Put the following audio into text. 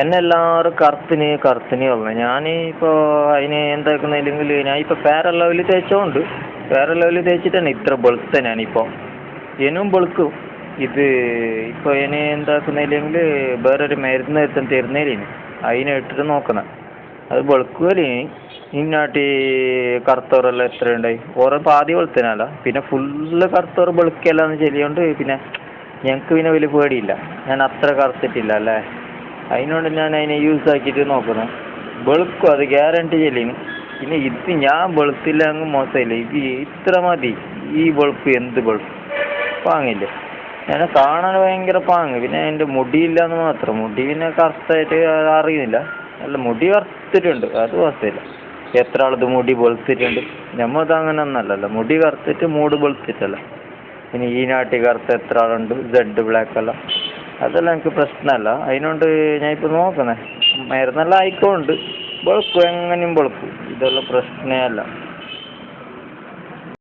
എന്നെ എല്ലാവരും കറുത്തിന് കറുത്തിന് പറഞ്ഞു. ഞാൻ ഇപ്പോൾ അതിന് എന്താക്കുന്നില്ലെങ്കിൽ ഞാൻ ഇപ്പോൾ ഫെയർ ആൻഡ് ലവ്ലി തേച്ചോണ്ട് ഫെയർ ആൻഡ് ലവ്ലി തേച്ചിട്ടാണ് ഇത്ര വെളുത്ത ഞാനിപ്പോൾ. ഇനിയും വെളുക്കും. ഇത് ഇപ്പോൾ ഇനി എന്താക്കുന്നില്ലെങ്കിൽ വേറൊരു മരുന്ന് എടുത്തും തരുന്നതിന് അതിനെ ഇട്ടിട്ട് നോക്കണം. അത് വെളുക്കുമല്ലേ ഇന്നാട്ടി കറുത്തവരെല്ലാം എത്ര ഉണ്ടായി ഓരോ പാതി വെളുത്തനല്ല പിന്നെ ഫുള്ള് കറുത്തവർ വെളുക്കെല്ലാം ചെല്ലിയോണ്ട് പിന്നെ ഞങ്ങൾക്ക് പിന്നെ വലിയ പേടിയില്ല. ഞാൻ അത്ര കറുത്തിട്ടില്ല അല്ലേ, അതിനോട് ഞാൻ അതിനെ യൂസ് ആക്കിയിട്ട് നോക്കുന്നത്. വെളുക്കും അത് ഗ്യാരണ്ടി ചെല്ലിന്. പിന്നെ ഇത് ഞാൻ വെളുത്തില്ല അങ്ങ് മോശമില്ല, ഇത് ഇത്ര മതി. ഈ വെളുപ്പ് എന്ത് വെളുപ്പ് പാങ്ങില്ലേ, എന്നെ കാണാൻ ഭയങ്കര പാങ്ങ്. പിന്നെ എൻ്റെ മുടിയില്ല എന്ന് മാത്രം, മുടി പിന്നെ കറുത്തായിട്ട് അറിയുന്നില്ല. അല്ല മുടി കറുത്തിട്ടുണ്ട് അത് കുഴപ്പമില്ല. എത്ര ആളത് മുടി വെളുത്തിട്ടുണ്ട്, നമ്മത് അങ്ങനെ ഒന്നല്ലല്ലോ. മുടി കറുത്തിട്ട് മൂട് വെളുത്തിട്ടല്ല. പിന്നെ ഈ നാട്ടിൽ കറുത്ത എത്ര ആളുണ്ട്, സെഡ് ബ്ലാക്ക് എല്ലാം, അതെല്ലാം എനിക്ക് പ്രശ്നമല്ല. അതിനോണ്ട് ഞാൻ ഇപ്പോൾ നോക്കുന്നത് മരുന്നെല്ലാം ആയിക്കോണ്ട് വെളുക്കും, എങ്ങനെയും വെളുക്കും, ഇതെല്ലാം പ്രശ്നമേ അല്ല.